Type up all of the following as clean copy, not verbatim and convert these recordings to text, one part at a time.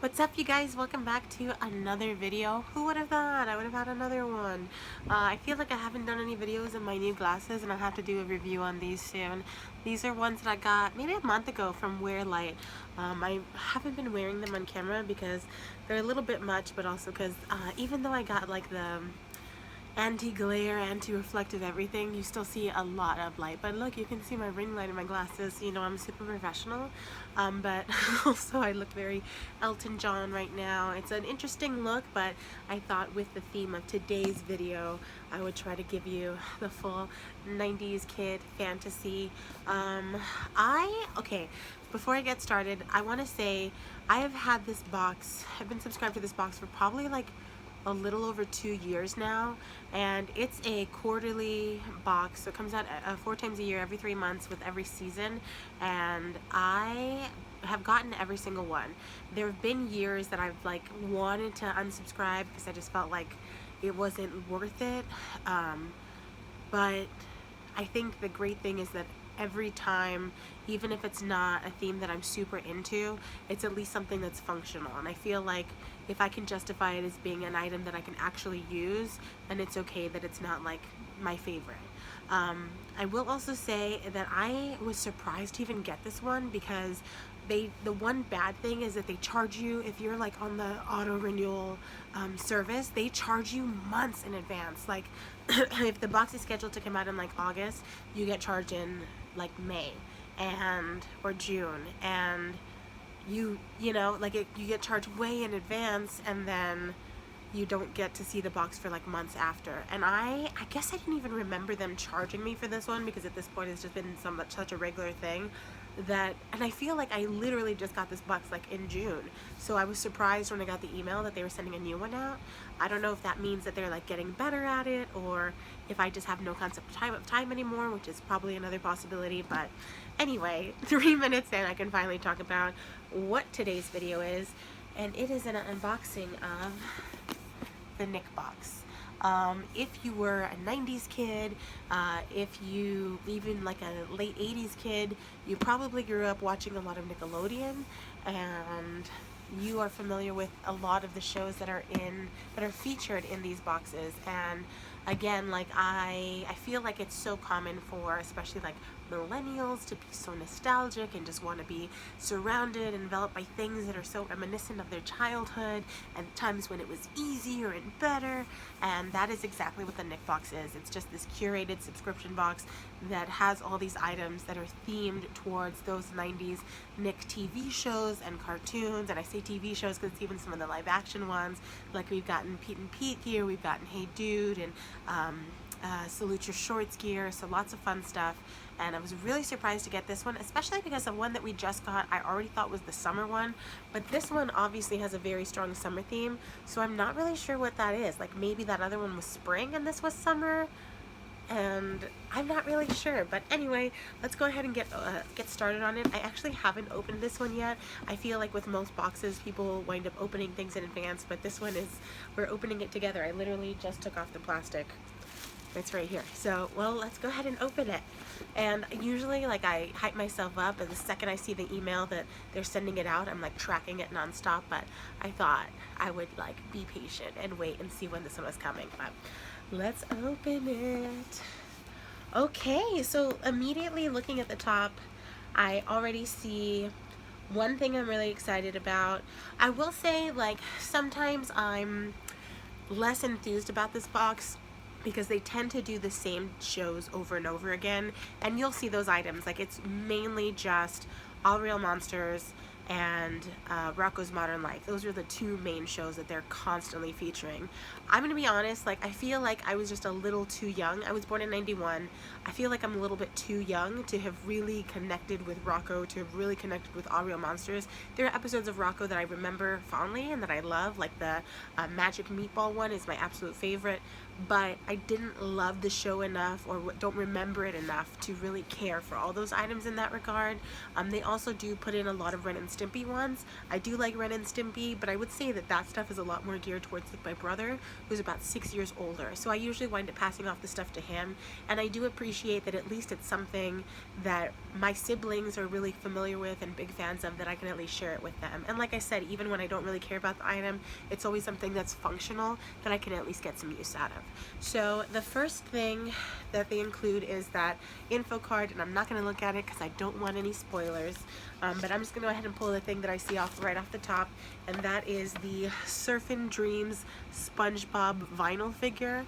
What's up, you guys? Welcome back to another video. Who would have thought I would have had another one? I feel like I haven't done any videos in my new glasses, and I'll have to do a review on these soon. These are ones that I got maybe a month ago from Wear Light. I haven't been wearing them on camera because they're a little bit much, but also because even though I got like the anti-glare, anti-reflective everything, you still see a lot of light. But look, you can see my ring light in my glasses. You know, I'm super professional, but also I look very Elton John right now. It's an interesting look, but I thought with the theme of today's video I would try to give you the full 90s kid fantasy. Okay, before I get started, I want to say I have had this box, I've been subscribed to this box for probably like a little over 2 years now, and it's a quarterly box, so it comes out 4 times a year, every 3 months with every season, and I have gotten every single one. There have been years that I've like wanted to unsubscribe because I just felt like it wasn't worth it, but I think the great thing is that every time, even if it's not a theme that I'm super into, it's at least something that's functional. And I feel like if I can justify it as being an item that I can actually use, then it's okay that it's not like my favorite. I will also say that I was surprised to even get this one because the one bad thing is that they charge you, if you're like on the auto renewal service, they charge you months in advance. Like if the box is scheduled to come out in like August, you get charged in like May or June, and you know, like you get charged way in advance, and then you don't get to see the box for like months after. And I guess I didn't even remember them charging me for this one because at this point it's just been such a regular thing that, and I feel like I literally just got this box like in June, so I was surprised when I got the email that they were sending a new one out. I don't know if that means that they're like getting better at it, or if I just have no concept of time anymore, which is probably another possibility. But anyway, 3 minutes in, I can finally talk about what today's video is, and it is an unboxing of the Nick box. If you were a 90s kid, if you even like a late 80s kid, you probably grew up watching a lot of Nickelodeon, and you are familiar with a lot of the shows that are featured in these boxes. And again, like I feel like it's so common for especially like millennials to be so nostalgic and just want to be surrounded and enveloped by things that are so reminiscent of their childhood and times when it was easier and better. And that is exactly what the Nick box is. It's just this curated subscription box that has all these items that are themed towards those 90s Nick TV shows and cartoons. And I say TV shows because it's even some of the live action ones. Like we've gotten Pete and Pete gear, we've gotten Hey Dude, and Salute Your Shorts gear, so lots of fun stuff. And I was really surprised to get this one, especially because the one that we just got I already thought was the summer one, but this one obviously has a very strong summer theme, so I'm not really sure what that is. Like maybe that other one was spring and this was summer, and I'm not really sure. But anyway, let's go ahead and get started on it. I actually haven't opened this one yet. I feel like with most boxes people wind up opening things in advance, but this one is, we're opening it together. I literally just took off the plastic. It's right here. So, well, let's go ahead and open it. And usually, like, I hype myself up, and the second I see the email that they're sending it out, I'm like tracking it nonstop. But I thought I would like be patient and wait and see when this one was coming. But let's open it. Okay, so immediately looking at the top, I already see one thing I'm really excited about. I will say, like, sometimes I'm less enthused about this box because they tend to do the same shows over and over again, and you'll see those items. Like it's mainly just All Real Monsters and Rocko's Modern Life. Those are the two main shows that they're constantly featuring. I'm gonna be honest, like I feel like I was just a little too young. I was born in 91. I feel like I'm a little bit too young to have really connected with Rocko, to have really connected with All Real Monsters. There are episodes of Rocko that I remember fondly and that I love, like the Magic Meatball one is my absolute favorite, but I didn't love the show enough, or don't remember it enough to really care for all those items in that regard. They also do put in a lot of Ren and Stimpy ones. I do like Ren and Stimpy, but I would say that that stuff is a lot more geared towards like my brother, who's about 6 years older. So I usually wind up passing off the stuff to him, and I do appreciate that at least it's something that my siblings are really familiar with and big fans of, that I can at least share it with them. And like I said, even when I don't really care about the item, it's always something that's functional that I can at least get some use out of. So the first thing that they include is that info card, and I'm not going to look at it because I don't want any spoilers, but I'm just going to go ahead and pull the thing that I see right off the top, and that is the Surfin' Dreams SpongeBob vinyl figure.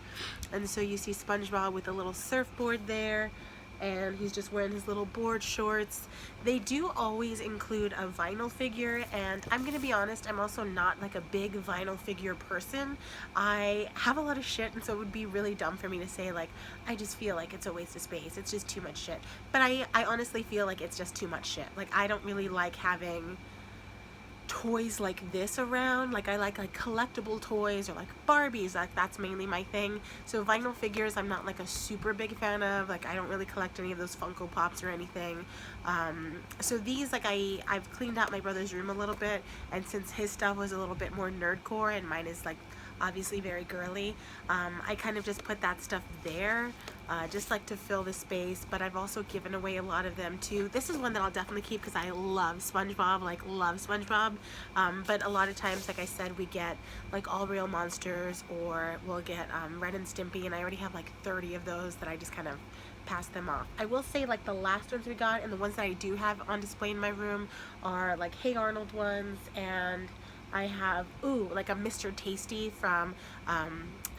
And so you see SpongeBob with a little surfboard there, and he's just wearing his little board shorts. They do always include a vinyl figure, and I'm gonna be honest, I'm also not like a big vinyl figure person. I have a lot of shit, and so it would be really dumb for me to say like, I just feel like it's a waste of space, it's just too much shit. But I honestly feel like it's just too much shit. Like, I don't really like having toys like this around. Like, I like collectible toys or like Barbies. Like, that's mainly my thing. So vinyl figures I'm not like a super big fan of. Like, I don't really collect any of those Funko Pops or anything. So these, like, I've cleaned out my brother's room a little bit, and since his stuff was a little bit more nerdcore and mine is like obviously very girly, I kind of just put that stuff there, just like to fill the space. But I've also given away a lot of them too. This is one that I'll definitely keep because I love SpongeBob, like love SpongeBob. But a lot of times, like I said, we get like All Real Monsters, or we'll get Ren and Stimpy, and I already have like 30 of those that I just kind of pass them off. I will say, like, the last ones we got and the ones that I do have on display in my room are like Hey Arnold ones, and I have, ooh, like a Mr. Tasty from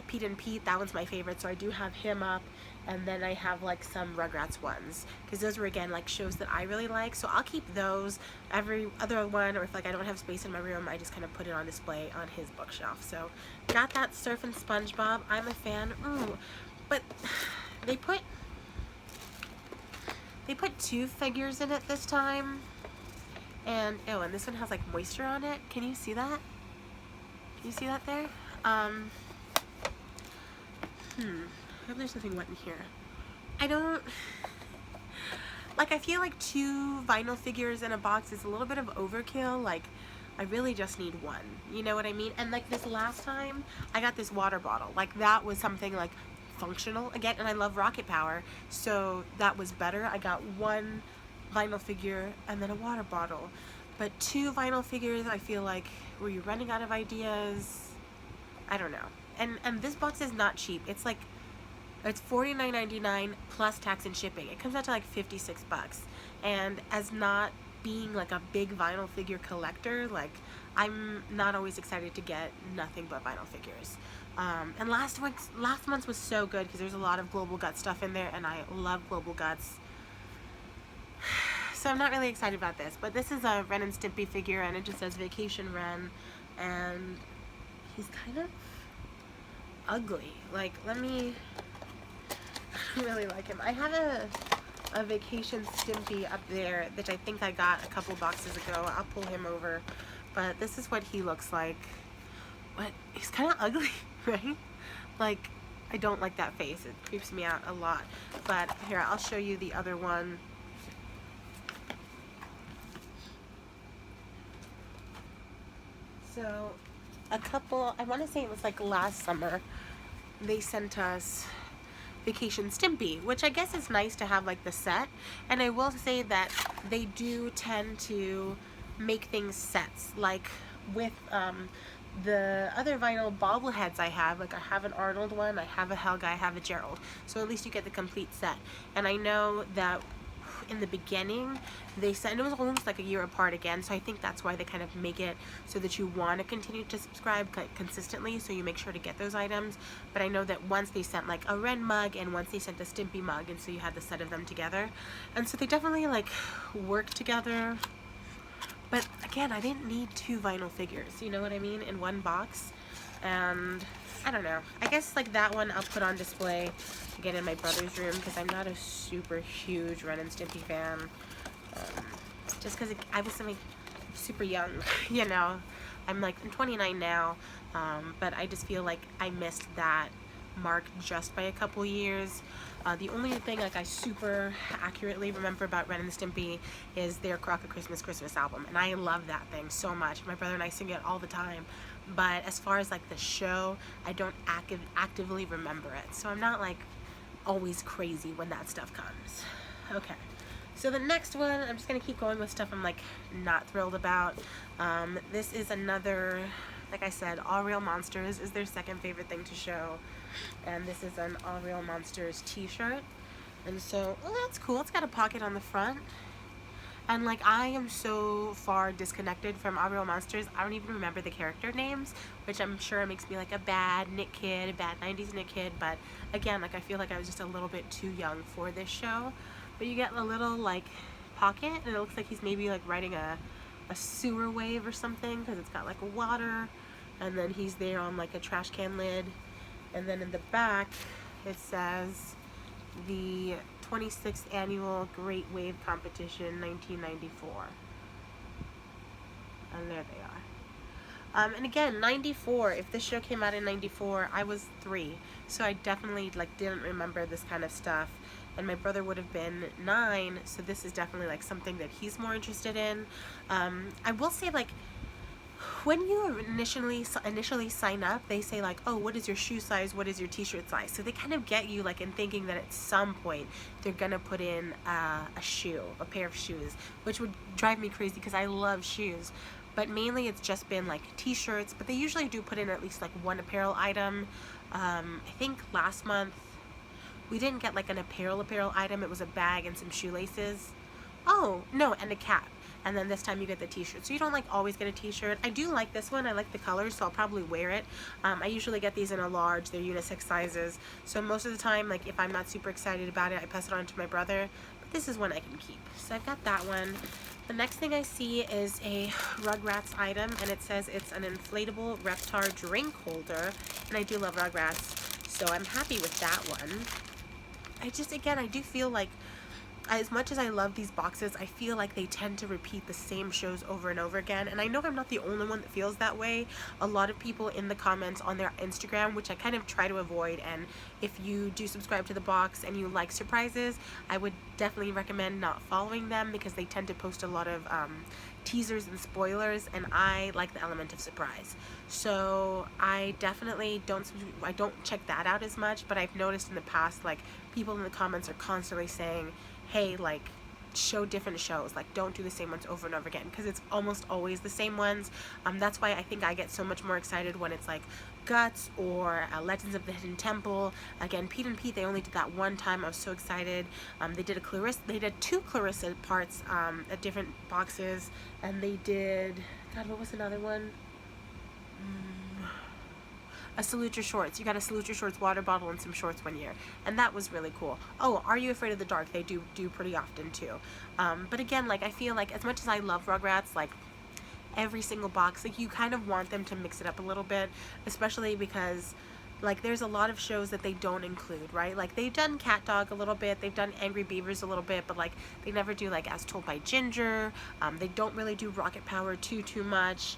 Pete and Pete. That one's my favorite, so I do have him up. And then I have like some Rugrats ones, because those were, again, like shows that I really like, so I'll keep those. Every other one, or if like I don't have space in my room, I just kind of put it on display on his bookshelf. So got that Surfin' SpongeBob. I'm a fan. Ooh, but they put 2 figures in it this time. And, oh, and this one has like moisture on it. Can you see that? Can you see that there? I hope there's nothing wet in here. I don't, like, I feel like 2 vinyl figures in a box is a little bit of overkill. Like, I really just need one. You know what I mean? And like this last time, I got this water bottle. Like, that was something like functional again, and I love Rocket Power, so that was better. I got 1 vinyl figure and then a water bottle, but 2 vinyl figures, I feel like, were you running out of ideas? I don't know. And this box is not cheap. It's like, it's $49.99 plus tax and shipping. It comes out to like 56 bucks. And as not being like a big vinyl figure collector, like, I'm not always excited to get nothing but vinyl figures. And last month's was so good because there's a lot of Global Guts stuff in there, and I love Global Guts. So I'm not really excited about this, but this is a Ren and Stimpy figure, and it just says Vacation Ren, and he's kind of ugly. Like, I don't really like him. I have a Vacation Stimpy up there that I think I got a couple boxes ago. I'll pull him over, but this is what he looks like. But he's kind of ugly, right? Like, I don't like that face. It creeps me out a lot. But here, I'll show you the other one. So, I want to say it was like last summer, they sent us Vacation Stimpy, which I guess is nice to have like the set. And I will say that they do tend to make things sets. Like with the other vinyl bobbleheads I have, like I have an Arnold one, I have a Helga, I have a Gerald. So at least you get the complete set. And I know that in the beginning they said, and it was almost like a year apart again, so I think that's why they kind of make it so that you want to continue to subscribe consistently, so you make sure to get those items. But I know that once they sent like a Ren mug, and once they sent a Stimpy mug, and so you had the set of them together, and so they definitely like work together. But again, I didn't need 2 vinyl figures, you know what I mean, in one box. And I don't know, I guess like that one I'll put on display again in my brother's room, because I'm not a super huge Ren and Stimpy fan, just because I was like super young, you know. I'm 29 now, but I just feel like I missed that mark just by a couple years. The only thing like I super accurately remember about Ren and Stimpy is their Crockett Christmas album, and I love that thing so much. My brother and I sing it all the time. But as far as like the show, I don't actively remember it, so I'm not like always crazy when that stuff comes. Okay. So the next one, I'm just going to keep going with stuff I'm like not thrilled about. This is another, like I said, All Real Monsters is their second favorite thing to show. And this is an All Real Monsters t-shirt. And so, well, that's cool. It's got a pocket on the front. And like, I am so far disconnected from All Real Monsters, I don't even remember the character names, which I'm sure makes me like a bad Nick kid, a bad 90s Nick kid. But again, like I feel like I was just a little bit too young for this show. But you get a little like pocket, and it looks like he's maybe like riding a sewer wave or something, because it's got like water, and then he's there on like a trash can lid. And then in the back it says the 26th annual Great Wave Competition 1994, and there they are. And again, 94, if this show came out in 94, I was 3, so I definitely like didn't remember this kind of stuff. And my brother would have been 9, so this is definitely like something that he's more interested in. I will say, like, when you initially sign up, they say like, oh, what is your shoe size, what is your t-shirt size? So they kind of get you like in thinking that at some point they're gonna put in a pair of shoes, which would drive me crazy because I love shoes. But mainly it's just been like t-shirts, but they usually do put in at least like one apparel item. I think last month we didn't get like an apparel item. It was a bag and some shoelaces. Oh, no, and a cap. And then this time you get the t-shirt. So you don't like always get a t-shirt. I do like this one. I like the colors, so I'll probably wear it. I usually get these in a large. They're unisex sizes. So most of the time, like if I'm not super excited about it, I pass it on to my brother. But this is one I can keep. So I've got that one. The next thing I see is a Rugrats item, and it says it's an inflatable Reptar drink holder. And I do love Rugrats, so I'm happy with that one. I do feel like, as much as I love these boxes, I feel like they tend to repeat the same shows over and over again. And I know I'm not the only one that feels that way. A lot of people in the comments on their Instagram, which I kind of try to avoid, and if you do subscribe to the box and you like surprises, I would definitely recommend not following them, because they tend to post a lot of teasers and spoilers, and I like the element of surprise. So I definitely don't check that out as much. But I've noticed in the past, like, people in the comments are constantly saying, hey, like, show different shows, like don't do the same ones over and over again, because it's almost always the same ones. That's why I think I get so much more excited when it's like Guts or Legends of the Hidden Temple. Again, Pete and Pete, they only did that one time. I was so excited. They did two Clarissa parts at different boxes, and they did, God, what was another one? A Salute Your Shorts. You got a Salute Your Shorts water bottle and some shorts one year, and that was really cool. Oh, Are You Afraid of the Dark? They do pretty often too. But again, like, I feel like as much as I love Rugrats, like every single box, like you kind of want them to mix it up a little bit, especially because like there's a lot of shows that they don't include, right? Like they've done Cat Dog a little bit, they've done Angry Beavers a little bit, but like they never do like As Told by Ginger. They don't really do Rocket Power too much.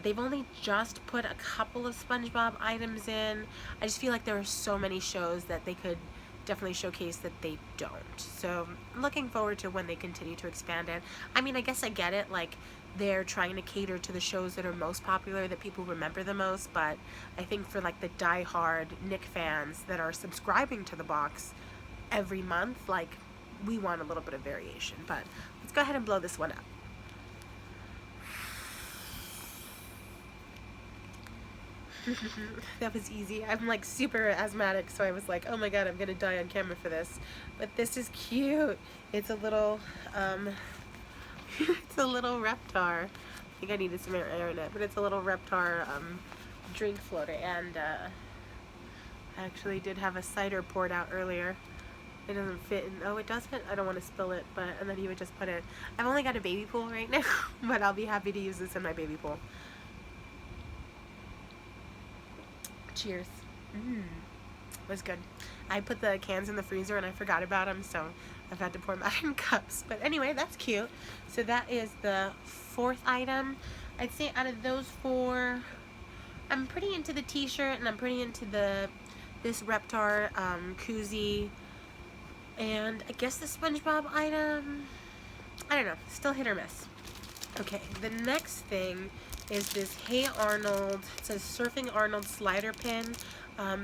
They've only just put a couple of SpongeBob items in. I just feel like there are so many shows that they could definitely showcase that they don't. So I'm looking forward to when they continue to expand it. I mean, I guess I get it, like they're trying to cater to the shows that are most popular, that people remember the most, but I think for like the die-hard Nick fans that are subscribing to the box every month, like we want a little bit of variation. But let's go ahead and blow this one up. That was easy. I'm like super asthmatic, so I was like, oh my god, I'm gonna die on camera for this. But this is cute. It's a little it's a little Reptar. I think I needed some air in it, but it's a little Reptar drink floater. And I actually did have a cider poured out earlier. It doesn't fit in. Oh, it does fit. I don't want to spill it, but and then he would just put it. I've only got a baby pool right now, but I'll be happy to use this in my baby pool. Cheers. Was good. I put the cans in the freezer and I forgot about them, so I've had to pour them out in cups. But anyway, that's cute. So that is the fourth item. I'd say out of those four, I'm pretty into the t-shirt and I'm pretty into the this Reptar koozie, and I guess the SpongeBob item. I don't know, still hit or miss. Okay, the next thing is this Hey Arnold. It says Surfing Arnold slider pin.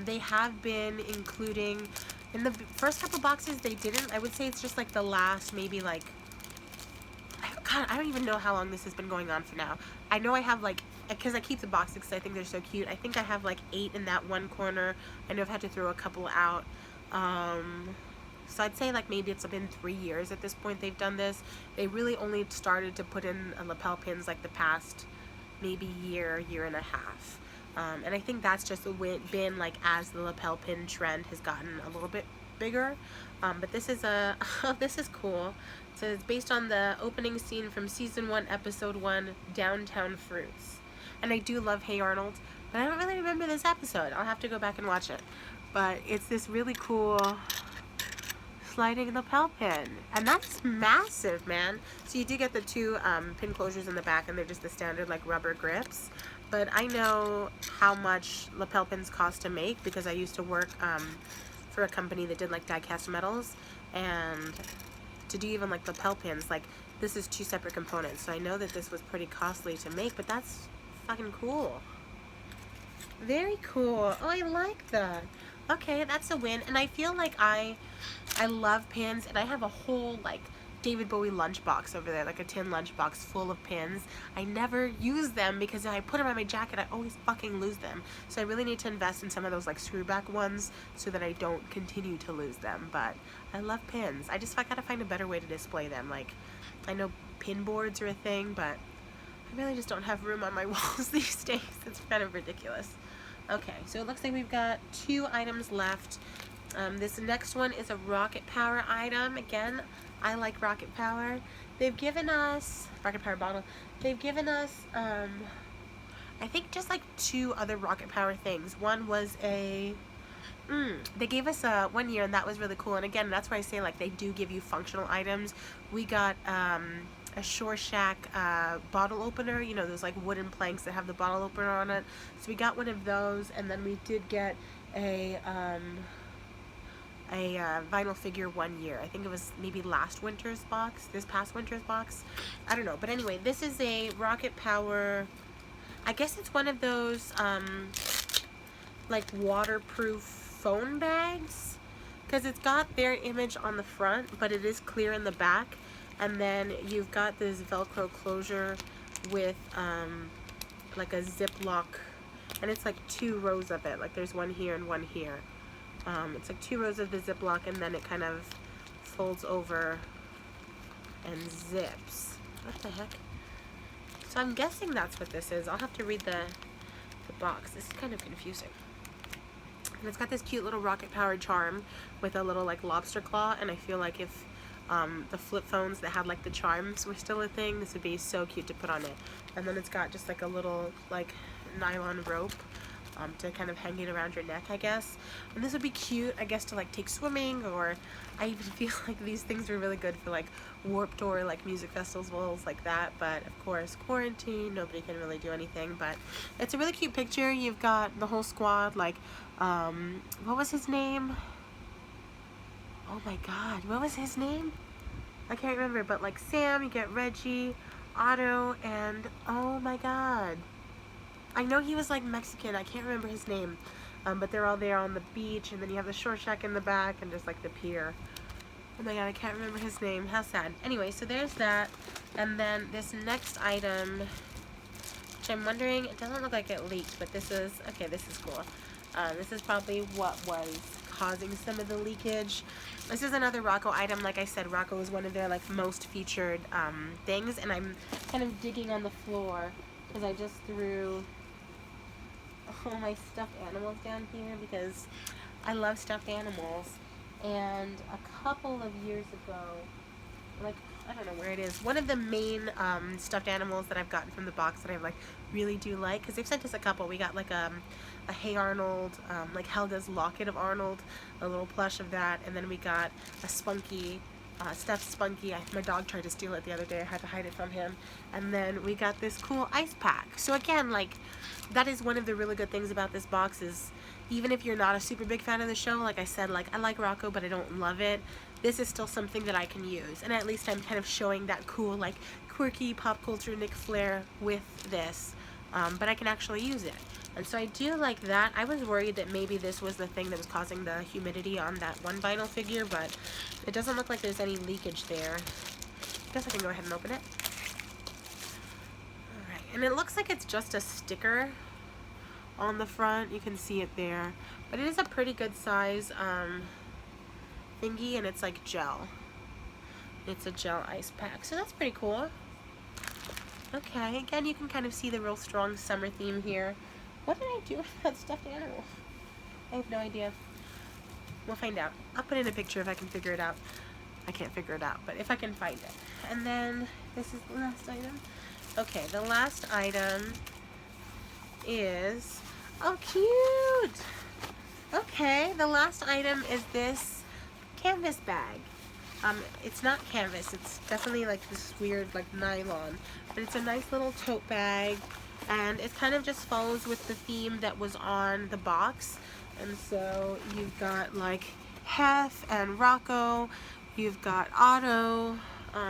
They have been including, in the first couple boxes they didn't. I would say it's just like the last maybe like, God, I don't even know how long this has been going on for now. I know I have like, because I keep the boxes because I think they're so cute. I think I have like 8 in that one corner. I know I've had to throw a couple out. So I'd say like maybe it's been 3 years at this point they've done this. They really only started to put in lapel pins like the past maybe year and a half. And I think that's just been like as the lapel pin trend has gotten a little bit bigger. But this is a this is cool. So it's based on the opening scene from season 1, episode 1, Downtown Fruits. And I do love Hey Arnold, but I don't really remember this episode. I'll have to go back and watch it. But it's this really cool sliding lapel pin, and that's massive, man. So you do get the 2 pin closures in the back, and they're just the standard like rubber grips. But I know how much lapel pins cost to make because I used to work for a company that did like die cast metals, and to do even like lapel pins, like this is 2 separate components. So I know that this was pretty costly to make, but that's fucking cool. Very cool. Oh, I like that. Okay, that's a win. And I feel like I love pins, and I have a whole like David Bowie lunchbox over there, like a tin lunchbox full of pins. I never use them because if I put them on my jacket, I always fucking lose them. So I really need to invest in some of those like screwback ones so that I don't continue to lose them. But I love pins. I gotta find a better way to display them. Like, I know pin boards are a thing, but I really just don't have room on my walls these days. It's kind of ridiculous. Okay, so it looks like we've got 2 items left. This next one is a Rocket Power item. Again, I like Rocket Power. They've given us, Rocket Power bottle, they've given us, I think just like 2 other Rocket Power things. One was a, they gave us a 1 year, and that was really cool. And again, that's why I say like they do give you functional items. We got a Shore Shack bottle opener, you know, those like wooden planks that have the bottle opener on it. So we got one of those, and then we did get a vinyl figure 1 year. I think it was maybe last winter's box, this past winter's box. I don't know. But anyway, this is a Rocket Power, I guess it's one of those like waterproof phone bags, because it's got their image on the front, but it is clear in the back. And then you've got this Velcro closure with like a Ziploc, and it's like 2 rows of it. Like there's one here and one here. It's like 2 rows of the Ziploc, and then it kind of folds over and zips. What the heck? So I'm guessing that's what this is. I'll have to read the box. This is kind of confusing. And it's got this cute little Rocket Power charm with a little like lobster claw, and I feel like if the flip phones that had like the charms were still a thing, this would be so cute to put on it. And then it's got just like a little like nylon rope to kind of hang it around your neck, I guess. And this would be cute, I guess, to like take swimming, or I even feel like these things are really good for like Warped Tour, like music festivals like that. But of course, quarantine, nobody can really do anything. But it's a really cute picture. You've got the whole squad, like what was his name? Oh my god, what was his name? I can't remember, but like Sam, you get Reggie, Otto, and oh my god, I know he was like Mexican, I can't remember his name, but they're all there on the beach, and then you have the Shore Shack in the back, and just like the pier. Oh my god, I can't remember his name, how sad. Anyway, so there's that, and then this next item, which I'm wondering, it doesn't look like it leaked, but this is, okay, this is cool. This is probably what was causing some of the leakage. This is another Rocco item. Like I said, Rocco is one of their like most featured things, and I'm kind of digging on the floor because I just threw all my stuffed animals down here because I love stuffed animals. And a couple of years ago, like, I don't know where it is, one of the main stuffed animals that I've gotten from the box that I like really do like, because they've sent us a couple. We got like a Hey Arnold, like Helga's locket of Arnold, a little plush of that, and then we got a Spunky stuffed Spunky. My dog tried to steal it the other day. I had to hide it from him. And then we got this cool ice pack. So again, like, that is one of the really good things about this box is even if you're not a super big fan of the show, like I said, like I like Rocco, but I don't love it. This is still something that I can use. And at least I'm kind of showing that cool, like, quirky pop culture Nick Flair with this. But I can actually use it. And so I do like that. I was worried that maybe this was the thing that was causing the humidity on that one vinyl figure, but it doesn't look like there's any leakage there. I guess I can go ahead and open it. Alright, and it looks like it's just a sticker on the front. You can see it there. But it is a pretty good size thingy, and it's like gel. It's a gel ice pack, so that's pretty cool. Okay, again, you can kind of see the real strong summer theme here. What did I do with that stuffed animal? I have no idea. We'll find out. I'll put in a picture if I can figure it out. I can't figure it out, but if I can find it. And then, this is the last item. Okay, the last item is, oh cute! Okay, the last item is this canvas bag. It's not canvas, it's definitely like this weird like nylon, but it's a nice little tote bag, and it kind of just follows with the theme that was on the box. And so you've got like Hef and Rocco, you've got Otto,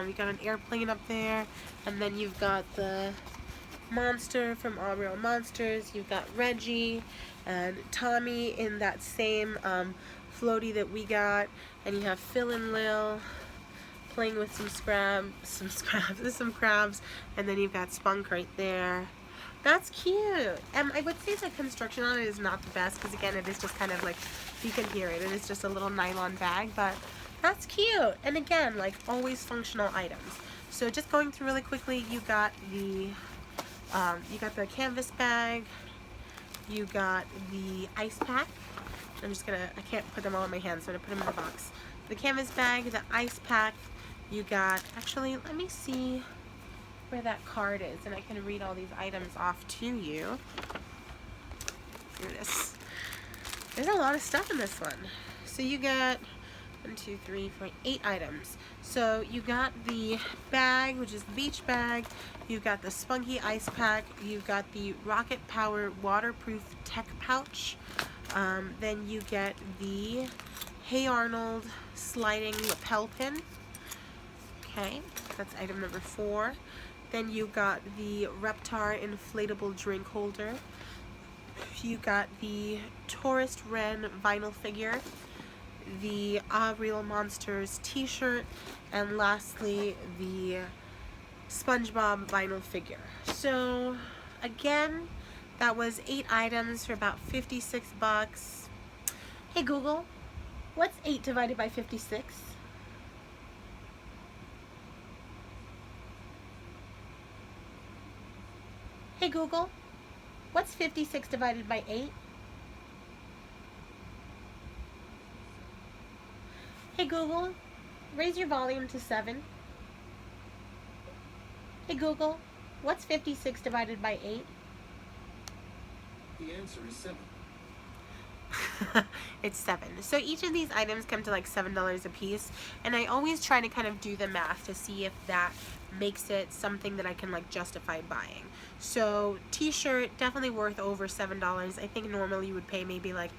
you've got an airplane up there, and then you've got the monster from All Real Monsters, you've got Reggie and Tommy in that same floaty that we got, and you have Phil and Lil playing with some crabs, and then you've got Spunk right there. That's cute. I would say the construction on it is not the best because again, it is just kind of like, you can hear it. It is just a little nylon bag, but that's cute. And again, like always functional items. So just going through really quickly, you got the canvas bag, you got the ice pack. I can't put them all in my hands, so I'm gonna put them in the box. The canvas bag, the ice pack, you got, actually, let me see where that card is, and I can read all these items off to you. Here it is. There's a lot of stuff in this one. So you got 1, 2, 3, 4, 8 items. So you got the bag, which is the beach bag. You've got the Spunky ice pack. You've got the Rocket Power waterproof tech pouch. Then you get the Hey Arnold sliding lapel pin. Okay, that's item number 4. Then you got the Reptar inflatable drink holder. You got the Tourist Wren vinyl figure, the Ah Real Monsters t-shirt, and lastly the SpongeBob vinyl figure. So again, that was 8 items for about 56 bucks. Hey Google, what's 8 divided by 56? Hey Google, what's 56 divided by 8? Hey Google, raise your volume to 7. Hey Google, what's 56 divided by 8? The answer is 7. It's 7. So each of these items come to like $7 a piece, and I always try to kind of do the math to see if that makes it something that I can like justify buying. So t-shirt, definitely worth over $7. I think normally you would pay maybe like,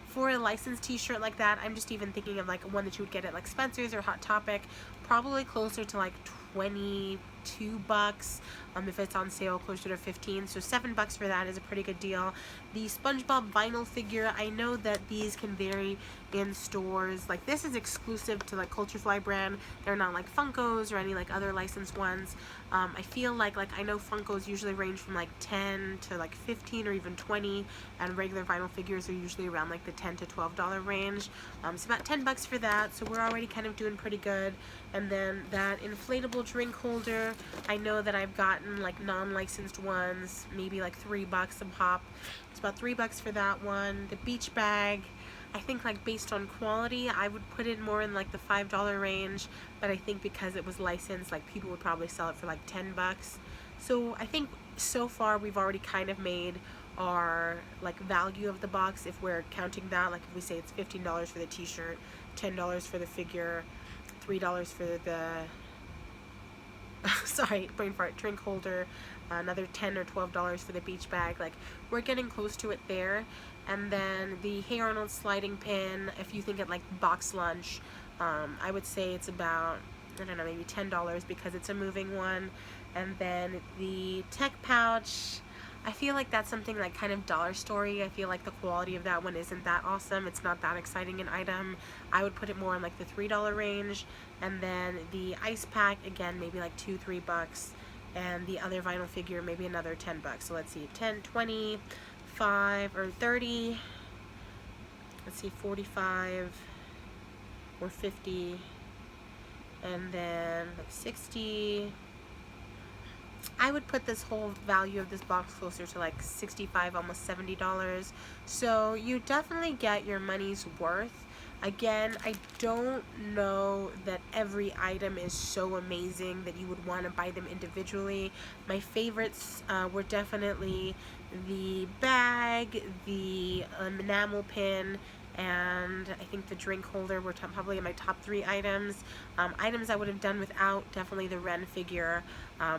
for a licensed t-shirt like that, I'm just even thinking of like one that you would get at like Spencer's or Hot Topic, probably closer to like 22 bucks. If it's on sale, closer to 15. So $7 for that is a pretty good deal. The SpongeBob vinyl figure, I know that these can vary in stores. Like this is exclusive to like Culture Fly brand. They're not like Funkos or any like other licensed ones. I feel like I know Funkos usually range from like 10 to like 15 or even 20, and regular vinyl figures are usually around like the $10 to $12 range. So about $10 for that. So we're already kind of doing pretty good. And then that inflatable drink holder, I know that I've gotten like non-licensed ones, maybe like $3 a pop. It's about $3 for that one. The beach bag, I think like based on quality, I would put it more in like the $5 range, but I think because it was licensed, like people would probably sell it for like $10. So I think so far we've already kind of made our like value of the box if we're counting that. Like if we say it's $15 for the t-shirt, $10 for the figure, $3 for the sorry, brain fart, drink holder, another $10 or $12 for the beach bag. Like, we're getting close to it there. And then the Hey Arnold sliding pin, if you think of like box lunch, I would say it's about, I don't know, maybe $10 because it's a moving one. And then the tech pouch, I feel like that's something like kind of dollar store-y. I feel like the quality of that one isn't that awesome. It's not that exciting an item. I would put it more in like the $3 range. And then the ice pack, again, maybe like $2-3. And the other vinyl figure, maybe another $10. So let's see, 10, 20, 5, or 30. Let's see, 45 or 50. And then like 60. I would put this whole value of this box closer to like $65, almost $70. So you definitely get your money's worth. Again, I don't know that every item is so amazing that you would want to buy them individually. My favorites were definitely the bag, the enamel pin, and I think the drink holder were probably my top 3 items. Items I would have done without, definitely the Ren figure,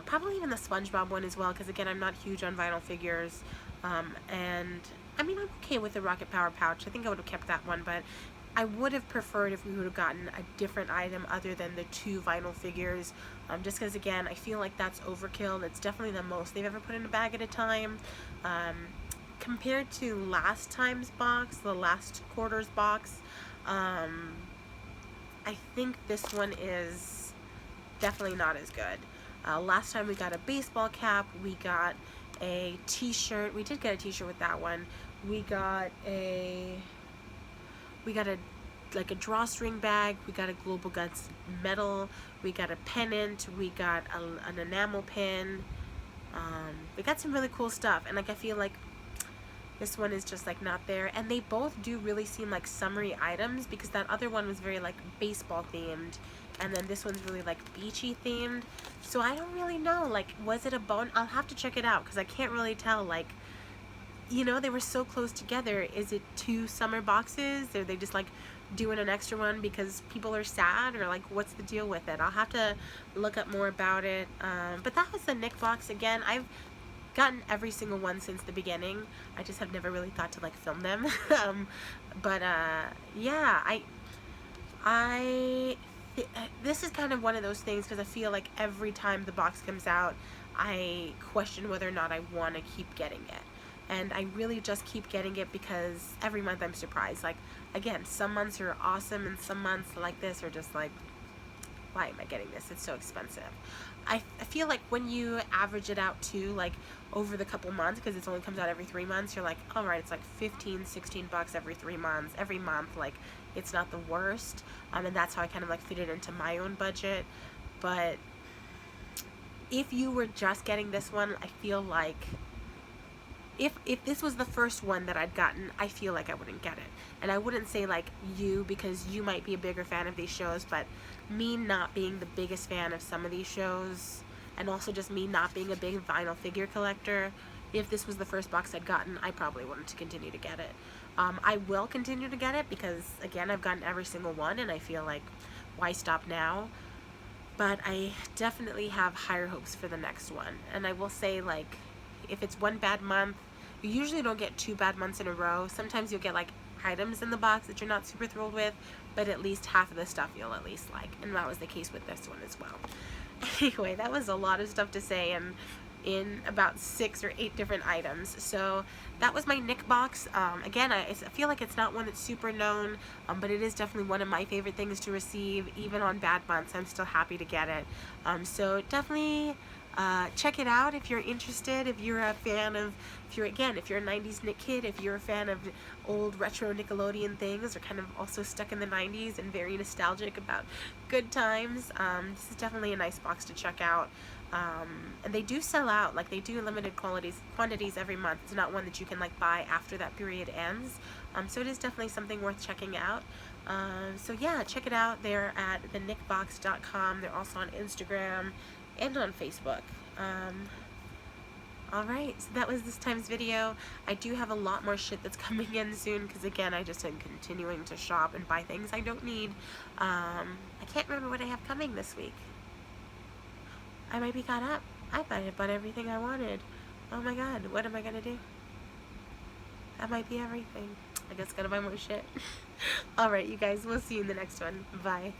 probably even the SpongeBob one as well, because again, I'm not huge on vinyl figures. And I mean, I'm okay with the Rocket Power pouch. I think I would have kept that one, but I would have preferred if we would have gotten a different item other than the 2 vinyl figures, just because again, I feel like that's overkill. It's definitely the most they've ever put in a bag at a time. Compared to last time's box, the last quarter's box, I think this one is definitely not as good. Last time we got a baseball cap, we got a t-shirt. We did get a t-shirt with that one. We got like a drawstring bag, we got a Global Guts medal, we got a pennant, we got an enamel pin. We got some really cool stuff, and like I feel like this one is just like not there, and they both do really seem like summery items because that other one was very like baseball themed, and then this one's really like beachy themed. So I don't really know, like, was it a bone? I'll have to check it out because I can't really tell, like, you know, they were so close together. Is it 2 summer boxes? Are they just like doing an extra one because people are sad, or like what's the deal with it? I'll have to look up more about it. But that was the Nick box. Again, I've gotten every single one since the beginning. I just have never really thought to like film them. Yeah, this is kind of one of those things because I feel like every time the box comes out, I question whether or not I want to keep getting it. And I really just keep getting it because every month I'm surprised. Like, again, some months are awesome and some months like this are just like, why am I getting this? It's so expensive. I feel like when you average it out too, like over the couple months, because it only comes out every 3 months, you're like, all right, it's like 15, 16 bucks every 3 months, every month. Like, it's not the worst. And that's how I kind of like fit it into my own budget. But if you were just getting this one, I feel like if this was the first one that I'd gotten, I feel like I wouldn't get it. And I wouldn't say like you, because you might be a bigger fan of these shows, but me not being the biggest fan of some of these shows, and also just me not being a big vinyl figure collector, if this was the first box I'd gotten, I probably wouldn't continue to get it. I will continue to get it because, again, I've gotten every single one, and I feel like, why stop now? But I definitely have higher hopes for the next one. And I will say, like, if it's one bad month, you usually don't get 2 bad months in a row. Sometimes you'll get like items in the box that you're not super thrilled with, but at least half of the stuff you'll at least like, and that was the case with this one as well. Anyway, that was a lot of stuff to say and in about 6 or 8 different items. So that was my Nick box. Again, I feel like it's not one that's super known, but it is definitely one of my favorite things to receive. Even on bad months, I'm still happy to get it. So definitely check it out if you're interested, if you're a fan of, if you're a 90s Nick kid, if you're a fan of old retro Nickelodeon things, or kind of also stuck in the 90s and very nostalgic about good times. This is definitely a nice box to check out. And they do sell out, like they do limited quantities every month. It's not one that you can like buy after that period ends. So it is definitely something worth checking out. So yeah, check it out. They're at thenickbox.com. They're also on Instagram and on Facebook. Alright, so that was this time's video. I do have a lot more shit that's coming in soon because, again, I just am continuing to shop and buy things I don't need. I can't remember what I have coming this week. I might be caught up. I bought everything I wanted. Oh my god, what am I gonna do? That might be everything. I guess gotta buy more shit. Alright, you guys, we'll see you in the next one. Bye.